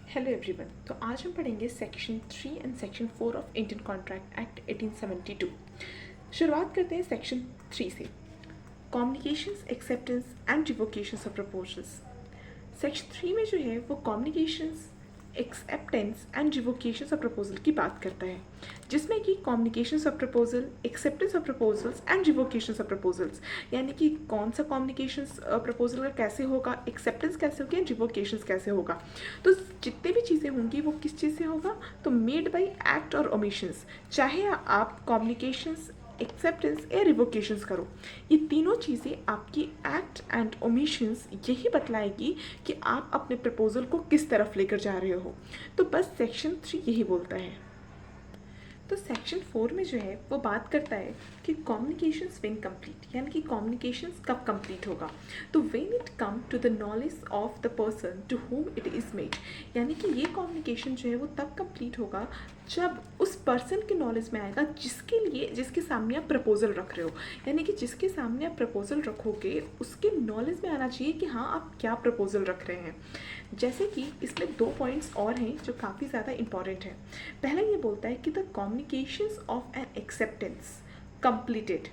Hello everyone. तो आज हम पढ़ेंगे section 3 and section 4 of Indian Contract Act 1872। शुरुआत करते हैं सेक्शन 3 से। Communications, acceptance and revocations of proposals. Section 3 में जो है वो communications, acceptance and revocations of proposal की बात करता है, जिसमें कि communications of proposal, acceptance of proposals and revocations of proposals, यानी कि कौन सा कम्युनिकेशंस प्रपोजल का कैसे होगा, एक्सेप्टेंस कैसे होगी एंड रिवोकेशंस कैसे होगा। तो जितनी भी चीज़ें होंगी वो किस चीज़ से होगा, तो मेड बाई एक्ट और ओमिशंस, चाहे आप कम्युनिकेशंस, एक्सेप्टेंस या रिवोकेशंस करो, ये तीनों चीज़ें आपकी एक्ट एंड ओमिशंस यही बतलाएगी कि आप अपने प्रपोजल को किस तरफ लेकर जा रहे हो। तो बस सेक्शन 3 यही बोलता है। तो सेक्शन 4 में जो है वो बात करता है कि कम्युनिकेशंस व्हेन कंप्लीट, यानी कि कम्युनिकेशंस कब कंप्लीट होगा। तो when it come to the knowledge of the person to whom it is made, यानी कि ये कम्युनिकेशन जो है वो तब कंप्लीट होगा जब उस पर्सन के नॉलेज में आएगा जिसके सामने आप प्रपोजल रख रहे हो, यानी कि जिसके सामने आप प्रपोजल रखोगे उसके नॉलेज में आना चाहिए कि हाँ आप क्या प्रपोजल रख रहे हैं। जैसे कि इसमें 2 पॉइंट्स और हैं जो काफ़ी ज़्यादा इंपॉर्टेंट है। पहला ये बोलता है कि the communications of an acceptance completed.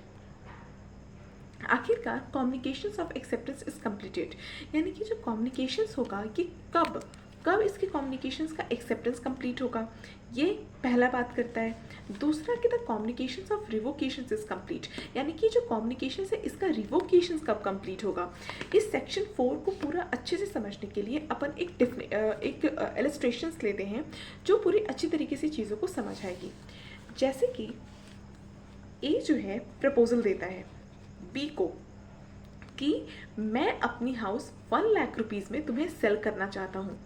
आखिरकार communications of acceptance is completed, यानी कि जो कम्युनिकेशंस होगा कि कब कब इसके कम्युनिकेशंस का एक्सेप्टेंस कंप्लीट होगा, ये पहला बात करता है। दूसरा कि the communications of revocations is complete, यानी कि जो कम्युनिकेशंस है इसका रिवोकेशंस कब कंप्लीट होगा। इस सेक्शन 4 को पूरा अच्छे से समझने के लिए अपन एक इलस्ट्रेशंस लेते हैं जो पूरी अच्छी तरीके से चीज़ों को समझ आएगी। जैसे कि ए जो है प्रपोजल देता है बी को कि मैं अपनी हाउस 1 लाख रुपीज़ में तुम्हें सेल करना चाहता हूँ।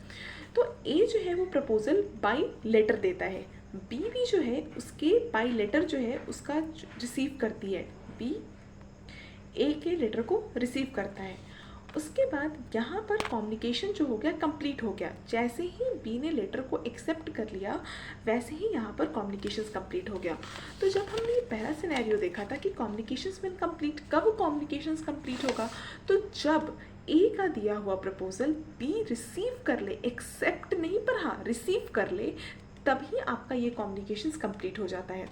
तो ए जो है वो प्रपोजल बाय लेटर देता है, बी भी जो है उसके बाय लेटर जो है उसका रिसीव करती है, बी ए के लेटर को रिसीव करता है। उसके बाद यहाँ पर कम्युनिकेशन जो हो गया कंप्लीट हो गया। जैसे ही बी ने लेटर को एक्सेप्ट कर लिया वैसे ही यहाँ पर कम्युनिकेशंस कंप्लीट हो गया। तो जब हमने ये पहला सिनेरियो देखा था कि कम्युनिकेशंस में कंप्लीट कब कम्युनिकेशंस कंप्लीट होगा, तो जब ए का दिया हुआ प्रपोजल बी रिसीव कर ले, एक्सेप्ट नहीं पर हाँ रिसीव कर ले, तभी आपका ये कम्युनिकेशंस कंप्लीट हो जाता है।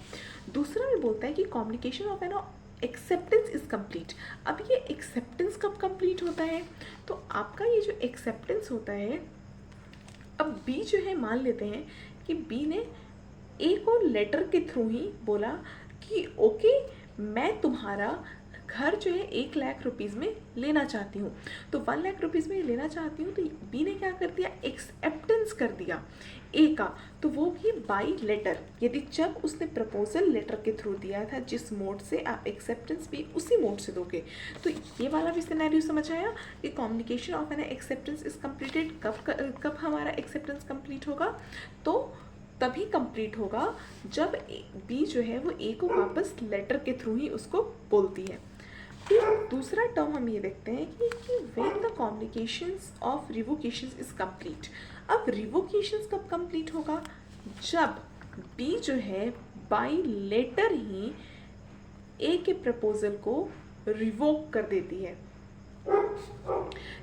दूसरा में बोलता है कि communication of an acceptance is complete. अब ये एक्सेप्टेंस कब कंप्लीट होता है, तो आपका ये जो एक्सेप्टेंस होता है, अब बी जो है मान लेते हैं कि बी ने ए को लेटर के थ्रू ही बोला कि ओके मैं तुम्हारा घर जो है 1 लाख रुपीज़ में लेना चाहती हूँ, तो 1 लाख रुपीज़ में लेना चाहती हूँ। तो बी ने क्या कर दिया, एक्सेप्टेंस कर दिया ए का, तो वो भी बाई लेटर, यदि जब उसने प्रपोजल लेटर के थ्रू दिया था जिस मोड से आप एक्सेप्टेंस भी उसी मोड से दोगे। तो ये वाला भी सिनेरियो समझ आया कि communication of an acceptance is completed, कब हमारा एक्सेप्टेंस कंप्लीट होगा, तो तभी कंप्लीट होगा जब बी जो है वो ए को वापस लेटर के थ्रू ही उसको बोलती है। फिर दूसरा टर्म हम ये देखते हैं कि when the communications of revocations is complete. अब रिवोकेशंस कब कंप्लीट होगा, जब बी जो है बाय लेटर ही ए के प्रपोजल को रिवोक कर देती है,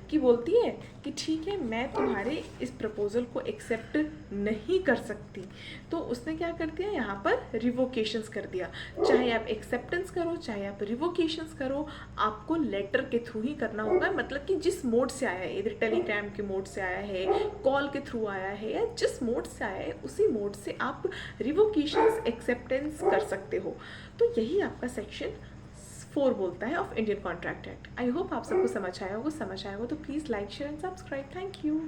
कि बोलती है कि ठीक है मैं तुम्हारे इस प्रपोजल को एक्सेप्ट नहीं कर सकती। तो उसने क्या कर दिया, यहाँ पर रिवोकेशंस कर दिया। चाहे आप एक्सेप्टेंस करो चाहे आप रिवोकेशंस करो, आपको लेटर के थ्रू ही करना होगा। मतलब कि जिस मोड से आया है, इधर टेलीग्राम के मोड से आया है, कॉल के थ्रू आया है, या जिस मोड से आया है उसी मोड से आप रिवोकेशंस एक्सेप्टेंस कर सकते हो। तो यही आपका सेक्शन 4 बोलता है of Indian Contract act. I hope आप सबको समझ आया होगा तो please like, share and subscribe. Thank you.